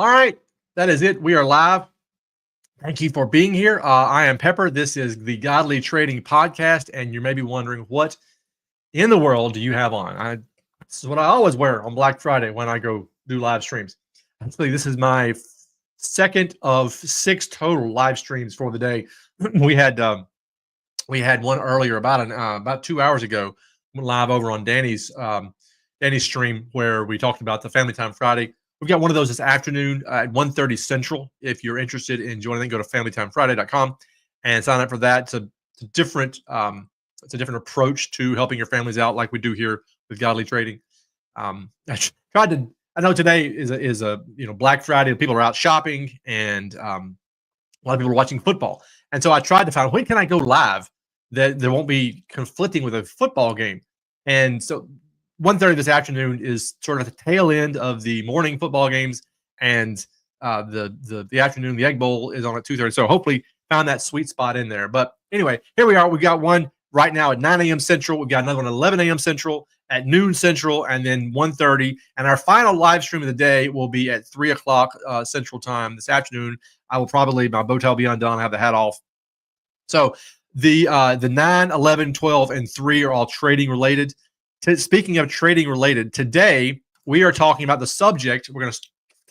All right, that is it. We are live. Thank you for being here. I am Pepper. This is the Godly Trading Podcast, and you may be wondering, what in the world do you have on? This is what I always wear on Black Friday when I go do live streams. Actually, this is my second of 6 total live streams for the day. we had one earlier about 2 hours ago, live over on Danny's stream, where we talked about the Family Time Friday. We've got one of those this afternoon at 1:30 Central. If you're interested in joining, go to FamilyTimeFriday.com and sign up for that. It's a different approach to helping your families out, like we do here with Godly Trading. I know today is a Black Friday. People are out shopping, and a lot of people are watching football. And so I tried to find, when can I go live that there won't be conflicting with a football game. And so 1:30 this afternoon is sort of the tail end of the morning football games, and the afternoon, the Egg Bowl, is on at 2:30. So hopefully found that sweet spot in there. But anyway, here we are. We got one right now at 9 a.m. Central. We've got another one at 11 a.m. Central, at noon Central, and then 1:30. And our final live stream of the day will be at 3 o'clock Central Time this afternoon. I will probably, my bow tie will be undone, have the hat off. So the 9, 11, 12, and 3 are all trading related. Speaking of trading related, today we are talking about the subject. We're going to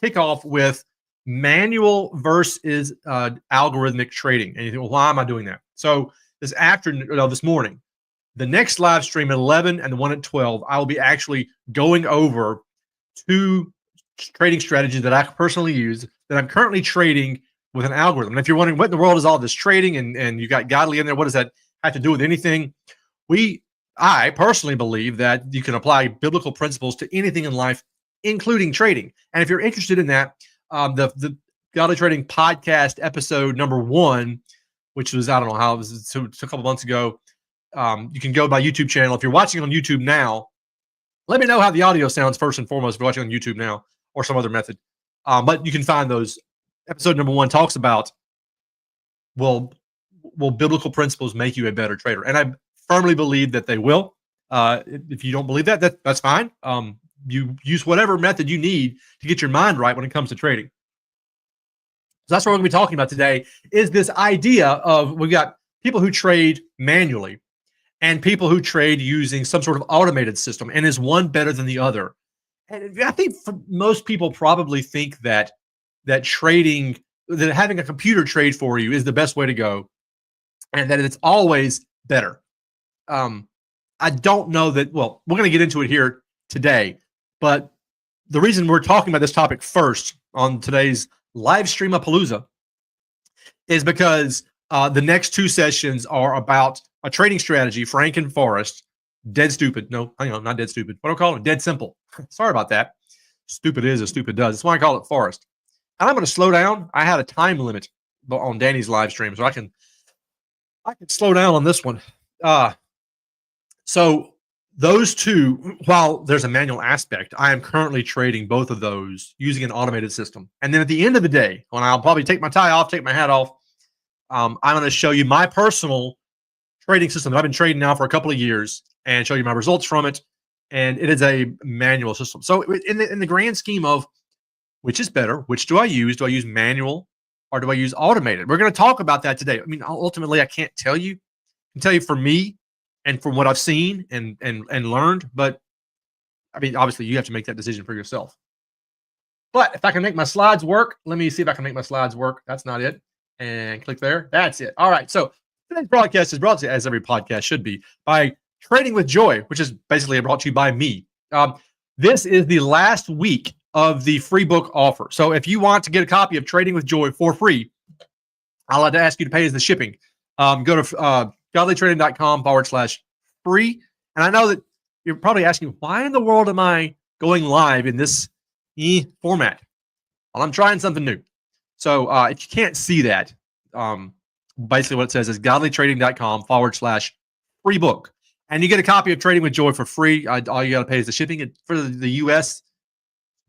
kick off with manual versus algorithmic trading. And you think, well, why am I doing that? So this morning, the next live stream at 11 and the one at 12, I will be actually going over 2 trading strategies that I personally use, that I'm currently trading with an algorithm. And if you're wondering what in the world is all this trading, and you got Godly in there, what does that have to do with anything? I personally believe that you can apply biblical principles to anything in life, including trading. And if you're interested in that, the Godly Trading Podcast episode number 1, which was, I don't know how, it was a couple months ago. You can go to my YouTube channel. If you're watching on YouTube now, let me know how the audio sounds first and foremost if you're watching on YouTube now, or some other method. But you can find those. Episode number 1 talks about, will biblical principles make you a better trader? And I firmly believe that they will. If you don't believe that, that's fine. You use whatever method you need to get your mind right when it comes to trading. So that's what we're going to be talking about today, is this idea of, we've got people who trade manually and people who trade using some sort of automated system, and is one better than the other? And I think most people probably think that trading, that having a computer trade for you is the best way to go, and that it's always better. I don't know that. Well, we're going to get into it here today, but the reason we're talking about this topic first on today's live stream-a-palooza is because the next 2 sessions are about a trading strategy, Frank and Forrest. Dead stupid. No, hang on, not dead stupid. What do I call it? Dead simple. Sorry about that. Stupid is as stupid does. That's why I call it Forrest. And I'm going to slow down. I had a time limit on Danny's live stream, so I can slow down on this one. So those 2, while there's a manual aspect, I am currently trading both of those using an automated system. And then at the end of the day, when I'll probably take my tie off, take my hat off, I'm going to show you my personal trading system that I've been trading now for a couple of years, and show you my results from it. And it is a manual system. So in the grand scheme of which is better, which do I use? Do I use manual or do I use automated? We're going to talk about that today. I mean, ultimately, I can't tell you. I can tell you for me and from what I've seen and learned. But I mean, obviously, you have to make that decision for yourself. But if I can make my slides work, let me see if I can make my slides work. That's not it. And click there. That's it. All right. So today's broadcast is brought to you, as every podcast should be, by Trading with Joy, which is basically brought to you by me. This is the last week of the free book offer. So if you want to get a copy of Trading with Joy for free, I'll have to ask you to pay as the shipping. Go to godlytrading.com/free. And I know that you're probably asking, why in the world am I going live in this format? Well, I'm trying something new. So if you can't see that, basically what it says is godlytrading.com/free book. And you get a copy of Trading with Joy for free. All you got to pay is the shipping. For the U.S.,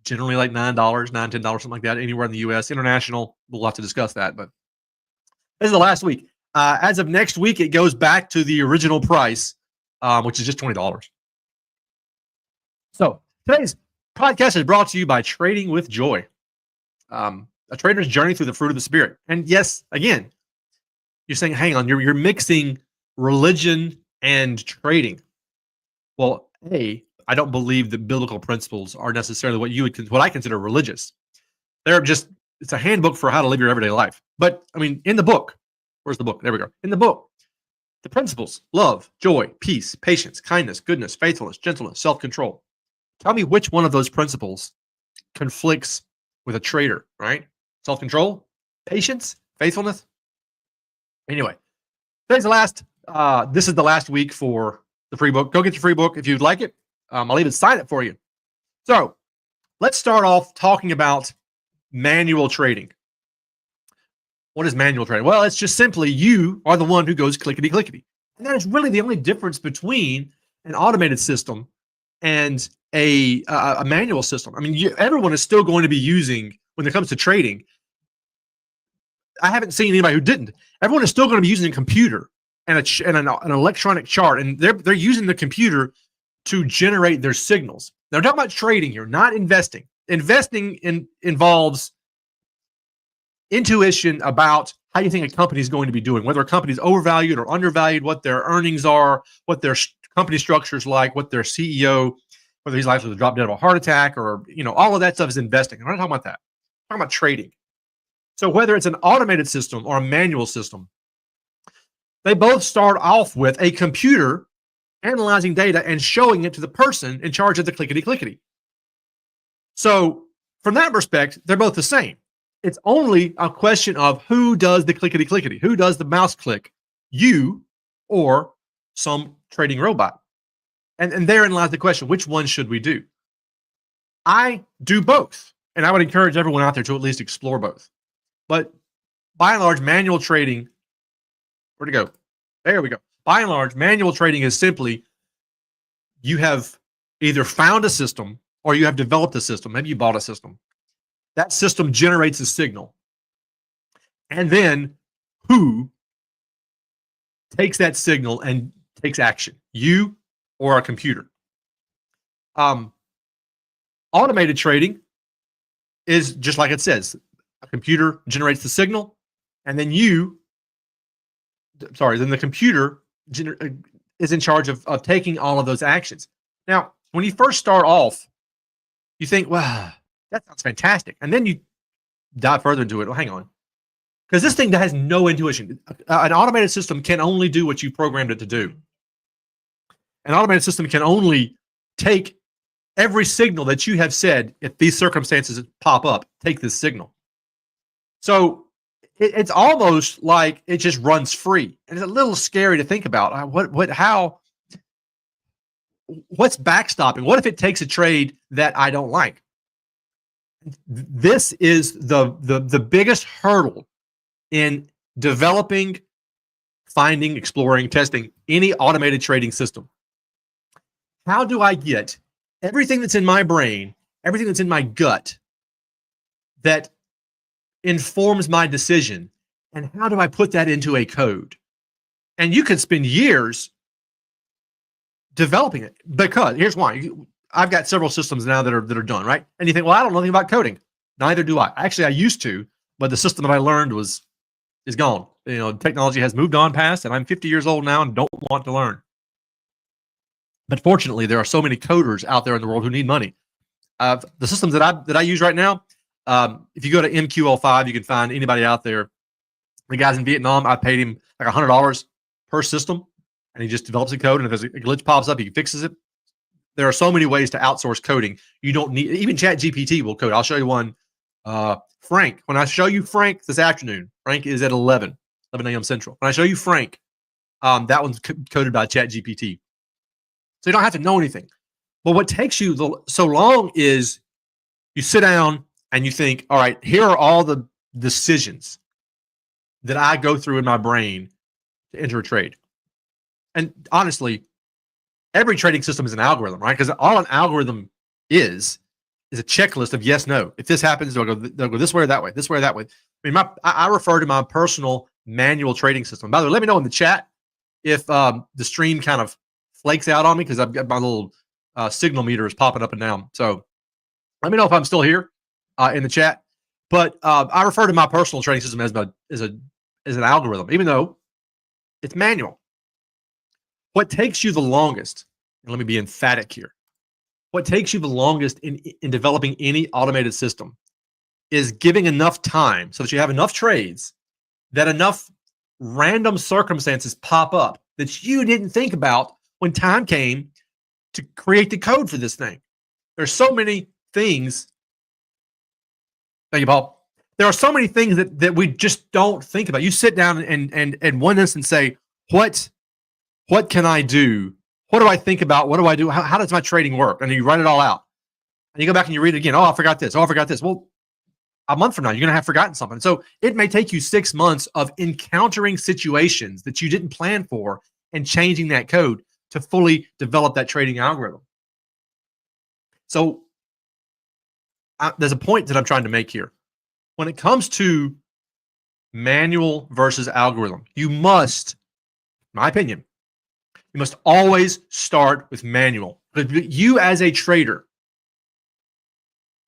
generally like $9, $10, something like that, anywhere in the U.S. International, we'll have to discuss that. But this is the last week. As of next week, it goes back to the original price, which is just $20. So today's podcast is brought to you by Trading with Joy. a trader's journey through the fruit of the spirit. And yes, again, you're saying, hang on, you're mixing religion and trading. Well, I don't believe that biblical principles are necessarily what I consider religious. It's a handbook for how to live your everyday life. But I mean, in the book, where's the book? There we go. In the book, the principles: love, joy, peace, patience, kindness, goodness, faithfulness, gentleness, self-control. Tell me which one of those principles conflicts with a trader, right? Self-control, patience, faithfulness. Anyway, this is the last week for the free book. Go get your free book if you'd like it. I'll even sign it for you. So let's start off talking about manual trading. What is manual trading? Well, it's just simply you are the one who goes clickety clickety. And that is really the only difference between an automated system and a manual system. I mean, everyone is still going to be using, when it comes to trading, I haven't seen anybody who didn't. Everyone is still going to be using a computer and an electronic chart, and they're using the computer to generate their signals. Now, we're talking about trading here, not investing. Investing involves intuition about how you think a company is going to be doing, whether a company is overvalued or undervalued, what their earnings are, what their company structure is like, what their CEO, whether he's likely to drop dead of a heart attack, or all of that stuff is investing. I'm not talking about that. I'm talking about trading. So whether it's an automated system or a manual system, they both start off with a computer analyzing data and showing it to the person in charge of the clickety-clickety. So from that respect, they're both the same. It's only a question of who does the clickety-clickety, who does the mouse click, you or some trading robot. And therein lies the question, which one should we do? I do both, and I would encourage everyone out there to at least explore both. But by and large, manual trading, where'd it go? There we go. By and large, manual trading is simply you have either found a system or you have developed a system. Maybe you bought a system. That system generates a signal. And then who takes that signal and takes action? You or a computer? Automated trading is just like it says. A computer generates the signal, and then then the computer is in charge of taking all of those actions. Now, when you first start off, you think, wow, that sounds fantastic. And then you dive further into it. Well, hang on. Because this thing has no intuition. An automated system can only do what you programmed it to do. An automated system can only take every signal that you have said, if these circumstances pop up, take this signal. So it's almost like it just runs free. And it's a little scary to think about. What's backstopping? What if it takes a trade that I don't like? This is the biggest hurdle in developing, finding, exploring, testing any automated trading system. How do I get everything that's in my brain, everything that's in my gut that informs my decision, and how do I put that into a code? And you can spend years developing it, because here's why. I've got several systems now that are done, right? And you think, well, I don't know anything about coding. Neither do I. Actually, I used to, but the system that I learned is gone. Technology has moved on past, and I'm 50 years old now and don't want to learn. But fortunately, there are so many coders out there in the world who need money. The systems that I use right now, if you go to MQL5, you can find anybody out there. The guy's in Vietnam. I paid him like $100 per system, and he just develops a code. And if there's a glitch pops up, he fixes it. There are so many ways to outsource coding. You don't need, even ChatGPT will code. I'll show you one. Frank, when I show you Frank this afternoon, Frank is at 11 a.m. Central. When I show you Frank, that one's coded by ChatGPT. So you don't have to know anything. But what takes you so long is you sit down and you think, all right, here are all the decisions that I go through in my brain to enter a trade. And honestly, every trading system is an algorithm, right? Because all an algorithm is a checklist of yes, no. If this happens, do I go this way or that way? This way or that way? I mean, I refer to my personal manual trading system. By the way, let me know in the chat if the stream kind of flakes out on me, because I've got my little signal meter is popping up and down. So let me know if I'm still here in the chat. But I refer to my personal trading system as an algorithm, even though it's manual. What takes you the longest, and let me be emphatic here, what takes you the longest in developing any automated system is giving enough time so that you have enough trades, that enough random circumstances pop up that you didn't think about when time came to create the code for this thing. There's so many things. Thank you, Paul. There are so many things that we just don't think about. You sit down and one instant say, what can I do? What do I think about? What do I do? How does my trading work? And you write it all out. And you go back and you read it again. Oh, I forgot this. Oh, I forgot this. Well, a month from now, you're going to have forgotten something. So it may take you 6 months of encountering situations that you didn't plan for and changing that code to fully develop that trading algorithm. So there's a point that I'm trying to make here. When it comes to manual versus algorithm, you must, in my opinion, you must always start with manual. But you as a trader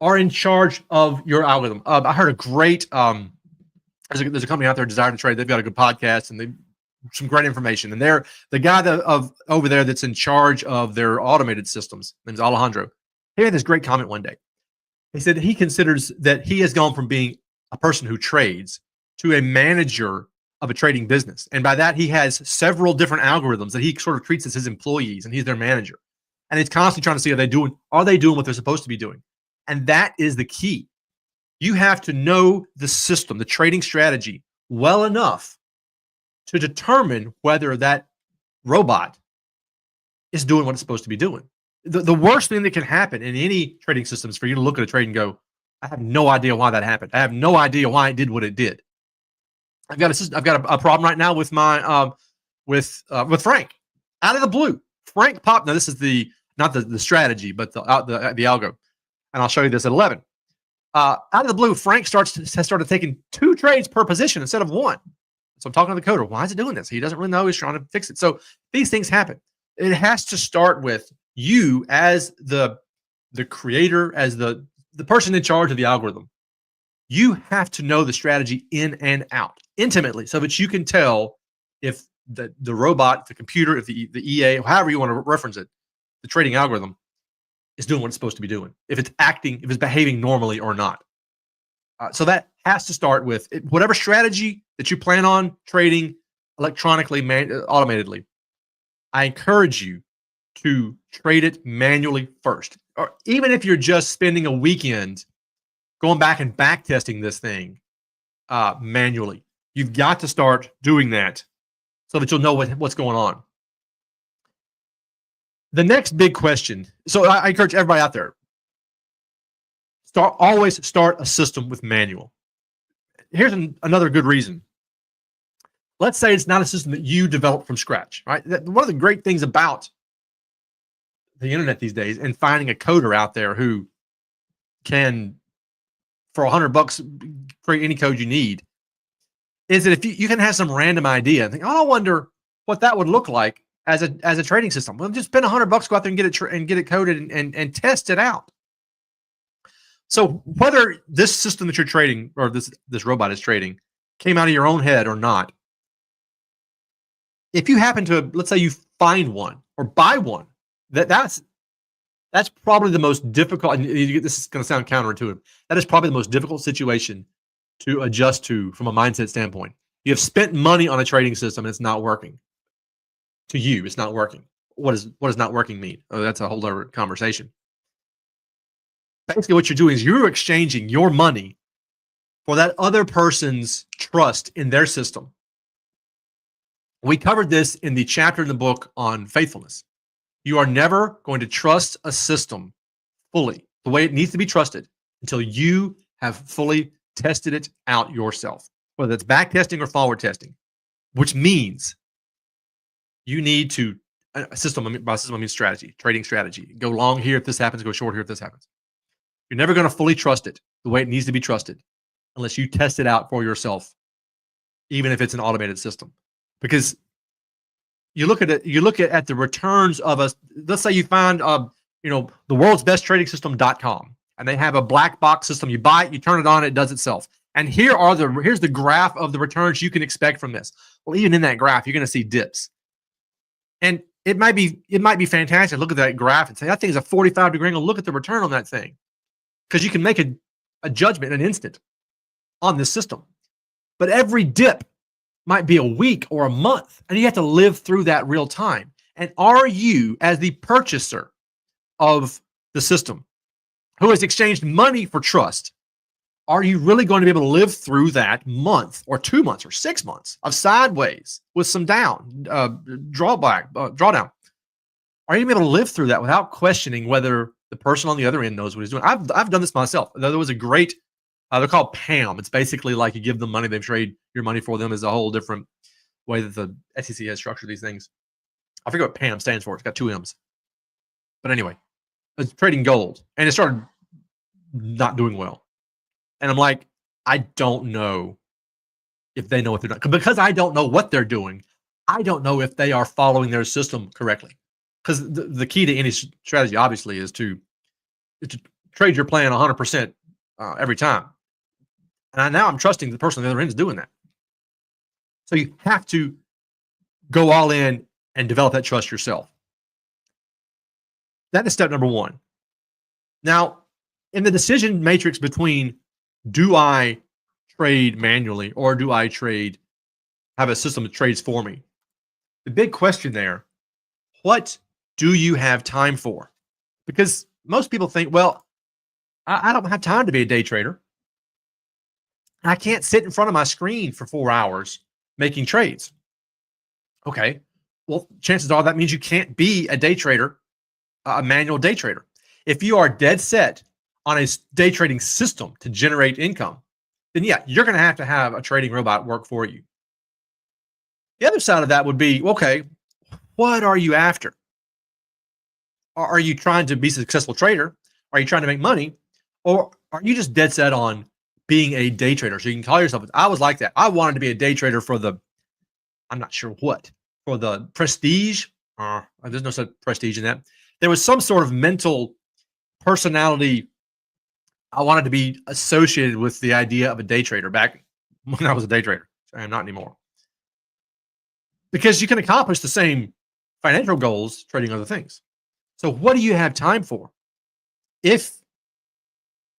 are in charge of your algorithm. I heard a great, there's a company out there, Desire to Trade. They've got a good podcast and they some great information. And they're the guy over there that's in charge of their automated systems. His name's Alejandro. He had this great comment one day. He said he considers that he has gone from being a person who trades to a manager of a trading business. And by that, he has several different algorithms that he sort of treats as his employees, and he's their manager. And he's constantly trying to see, are they doing what they're supposed to be doing? And that is the key. You have to know the system, the trading strategy well enough to determine whether that robot is doing what it's supposed to be doing. The worst thing that can happen in any trading system is for you to look at a trade and go, I have no idea why that happened. I have no idea why it did what it did. I've got a problem right now with my with Frank. Out of the blue, Frank popped. Now this is not the strategy, but the algo, and I'll show you this at 11. Out of the blue, Frank has started taking 2 trades per position instead of 1. So I'm talking to the coder. Why is it doing this? He doesn't really know. He's trying to fix it. So these things happen. It has to start with you as the creator, as the person in charge of the algorithm. You have to know the strategy in and out intimately so that you can tell if the robot, the computer, if the EA, however you want to reference it, the trading algorithm is doing what it's supposed to be doing. If it's acting, if it's behaving normally or not. So that has to start with whatever strategy that you plan on trading electronically, automatedly. I encourage you to trade it manually first. Or even if you're just spending a weekend going back and back testing this thing manually, you've got to start doing that so that you'll know what's going on. The next big question. So I encourage everybody out there, always start a system with manual. Here's another good reason. Let's say it's not a system that you developed from scratch, right? One of the great things about the internet these days and finding a coder out there who can, for $100, create any code you need, is that if you can have some random idea and think, oh, I wonder what that would look like as a trading system. Well, just spend $100, go out there and get it coded and test it out. So whether this system that you're trading or this robot is trading came out of your own head or not, if you happen to, let's say you find one or buy one, that's probably the most difficult, and this is going to sound counterintuitive, that is probably the most difficult situation to adjust to from a mindset standpoint. You have spent money on a trading system and it's not working. To you, it's not working. What does not working mean? Oh, that's a whole other conversation. Basically, what you're doing is you're exchanging your money for that other person's trust in their system. We covered this in the chapter in the book on faithfulness. You are never going to trust a system fully the way it needs to be trusted until you have fully tested it out yourself, whether it's back testing or forward testing, which means you need to, by system I mean strategy, trading strategy. Go long here if this happens, go short here if this happens. You're never going to fully trust it the way it needs to be trusted unless you test it out for yourself, even if it's an automated system. Because you look at the returns of let's say you find the world's best trading system.com. and they have a black box system. You buy it, you turn it on, it does itself. And here's the graph of the returns you can expect from this. Well, even in that graph, you're going to see dips. And it might be fantastic. Look at that graph and say, that thing is a 45-degree angle. Look at the return on that thing. Because you can make a judgment in an instant on this system. But every dip might be a week or a month, and you have to live through that real time. And are you, as the purchaser of the system, who has exchanged money for trust, are you really going to be able to live through that month or 2 months or 6 months of sideways with some drawdown? Are you able to live through that without questioning whether the person on the other end knows what he's doing? I've done this myself. There was a great, they're called PAM. It's basically like you give them money, they trade your money for them. Is a whole different way that the SEC has structured these things. I forget what PAM stands for. It's got 2 M's. But anyway, it's trading gold, and it started not doing well. And I'm like, I don't know if they know what they're doing. Because I don't know what they're doing, I don't know if they are following their system correctly. Because the key to any strategy, obviously, is to trade your plan 100% every time. And now I'm trusting the person on the other end is doing that. So you have to go all in and develop that trust yourself. That is step number one. Now, in the decision matrix between, do I trade manually or do I have a system that trades for me? The big question there, what do you have time for? Because most people think, well, I don't have time to be a day trader. I can't sit in front of my screen for 4 hours making trades. Okay, well, chances are that means you can't be a day trader, a manual day trader. If you are dead set on a day trading system to generate income, then yeah, you're going to have a trading robot work for you. The other side of that would be, okay, what are you after? Are you trying to be a successful trader? Are you trying to make money? Or are you just dead set on being a day trader? So you can call yourself, I was like that. I wanted to be a day trader for I'm not sure what, for the prestige. There's no such prestige in that. There was some sort of mental personality I wanted to be associated with the idea of a day trader back when I was a day trader. I am not anymore. Because you can accomplish the same financial goals trading other things. So what do you have time for? If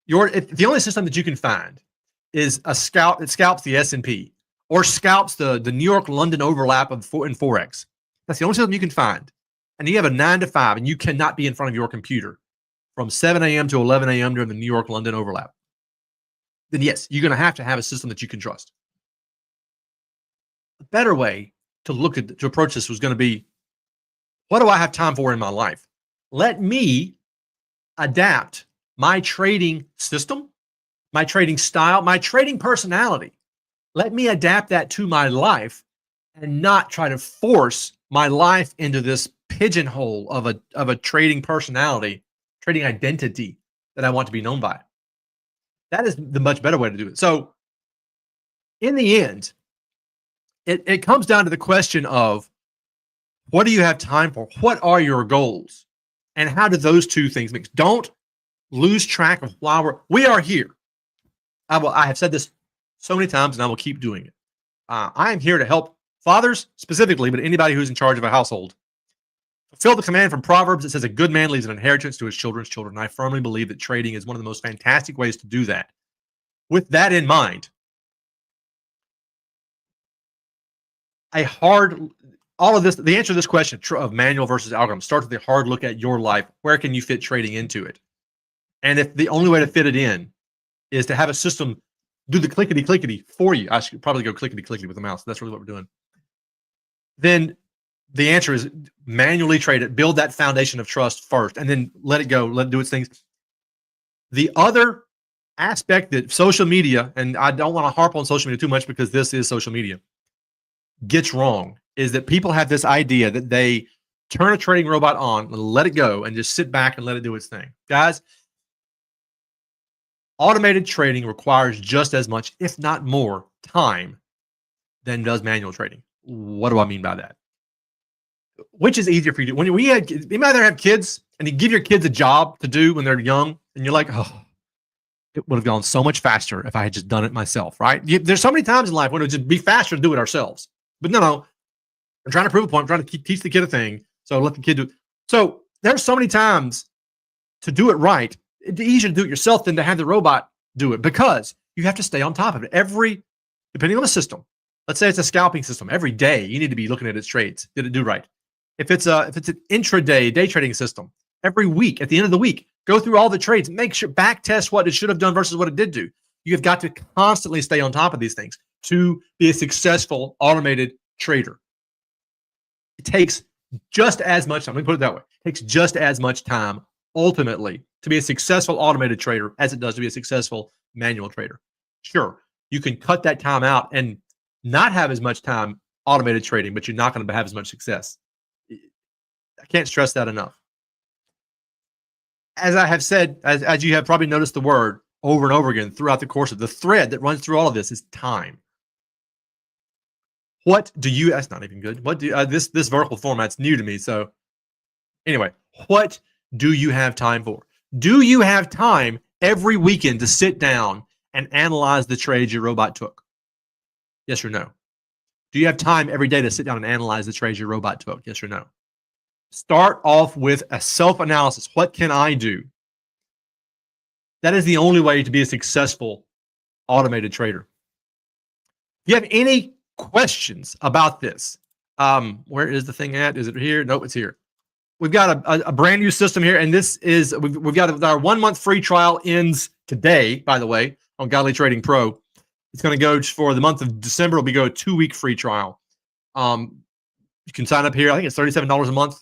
the only system that you can find is a scalp that scalps the S&P or scalps the New York London overlap in Forex, that's the only system you can find. And you have a 9 to 5 and you cannot be in front of your computer from 7 a.m. to 11 a.m. during the New York London overlap, then yes, you're going to have a system that you can trust. A better way to approach this was going to be, what do I have time for in my life? Let me adapt my trading system, my trading style, my trading personality. Let me adapt that to my life and not try to force my life into this pigeonhole of a trading personality, trading identity that I want to be known by. That is the much better way to do it. So in the end, it comes down to the question of, what do you have time for? What are your goals? And how do those two things mix? Don't lose track of why we are here. I have said this so many times, and I will keep doing it. I am here to help fathers specifically, but anybody who's in charge of a household, fulfill the command from Proverbs that says a good man leaves an inheritance to his children's children. And I firmly believe that trading is one of the most fantastic ways to do that. With that in mind, the answer to this question of manual versus algorithm starts with a hard look at your life. Where can you fit trading into it? And if the only way to fit it in is to have a system do the clickety-clickety for you, I should probably go clickety-clickety with the mouse. That's really what we're doing. Then the answer is manually trade it, build that foundation of trust first, and then let it go, let it do its things. The other aspect that social media, and I don't want to harp on social media too much because this is social media, gets wrong is that people have this idea that they turn a trading robot on, let it go, and just sit back and let it do its thing. Guys, automated trading requires just as much, if not more, time than does manual trading. What do I mean by that? Which is easier for you to do? You might either have kids and you give your kids a job to do when they're young, and you're like, oh, it would have gone so much faster if I had just done it myself, right? There's so many times in life when it would just be faster to do it ourselves. But no, I'm trying to prove a point. I'm trying to teach the kid a thing. So let the kid do it. So there's so many times to do it right. It's easier to do it yourself than to have the robot do it, because you have to stay on top of it. Depending on the system, let's say it's a scalping system, every day you need to be looking at its trades. Did it do right? If it's an intraday day trading system, every week at the end of the week, go through all the trades, make sure back test what it should have done versus what it did do. You have got to constantly stay on top of these things to be a successful automated trader. It takes just as much time. Let me put it that way. It takes just as much time ultimately to be a successful automated trader as it does to be a successful manual trader. Sure, you can cut that time out and not have as much time automated trading, but you're not going to have as much success. I can't stress that enough. As I have said, as you have probably noticed the word over and over again throughout the course of the thread that runs through all of this is time. That's not even good. This vertical format's new to me. So anyway, what do you have time for? Do you have time every weekend to sit down and analyze the trades your robot took? Yes or no? Do you have time every day to sit down and analyze the trades your robot took? Yes or no? Start off with a self-analysis. What can I do? That is the only way to be a successful automated trader. If you have any questions about this, where is the thing at? Is it here? Nope, it's here. We've got a brand new system here, and this is we've got our 1 month free trial ends today, by the way, on Godly Trading Pro. It's going to go for the month of December. It'll go a 2-week free trial. You can sign up here. I think it's $37 a month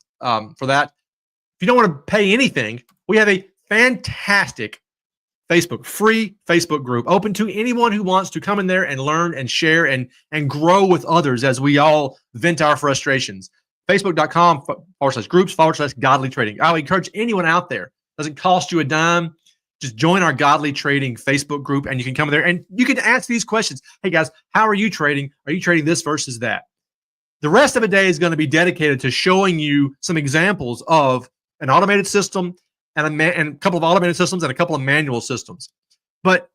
for that. If you don't want to pay anything, we have a fantastic free Facebook group open to anyone who wants to come in there and learn and share and grow with others as we all vent our frustrations. Facebook.com/groups/godly trading. I would encourage anyone out there. It doesn't cost you a dime. Just join our Godly Trading Facebook group, and you can come there and you can ask these questions. Hey guys, how are you trading? Are you trading this versus that? The rest of the day is going to be dedicated to showing you some examples of an automated system and a couple of automated systems and a couple of manual systems. But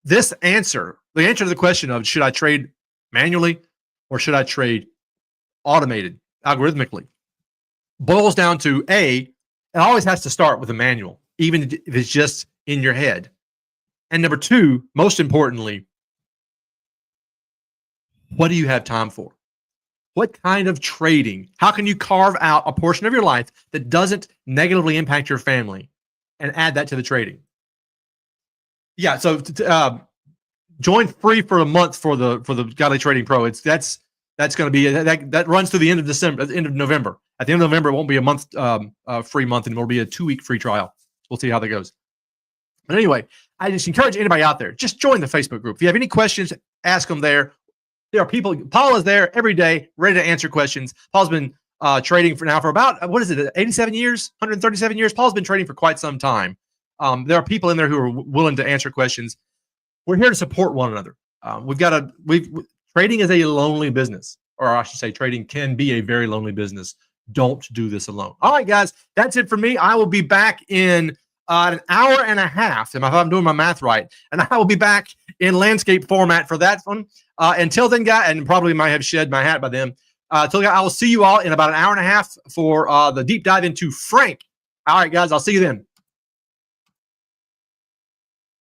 the answer to the question of should I trade manually or should I trade automated algorithmically boils down to it always has to start with a manual, even if it's just in your head. And number two, most importantly, what do you have time for? What kind of trading? How can you carve out a portion of your life that doesn't negatively impact your family and add that to the trading? Yeah, so join free for a month for the Godly Trading Pro. That's going to be that runs through the end of December, the end of November. At the end of November, it won't be a month free month anymore. It'll be a 2-week free trial. We'll see how that goes. But anyway, I just encourage anybody out there, just join the Facebook group. If you have any questions, ask them there. There are people. Paul is there every day, ready to answer questions. Paul's been trading for about 87 years, 137 years. Paul's been trading for quite some time. There are people in there who are willing to answer questions. We're here to support one another. Trading is a lonely business, or I should say, trading can be a very lonely business. Don't do this alone. All right, guys, that's it for me. I will be back in an hour and a half, if I'm doing my math right, and I will be back in landscape format for that one. Until then, guys, and probably might have shed my hat by then. Until then, I will see you all in about an hour and a half for the deep dive into Frank. All right, guys, I'll see you then.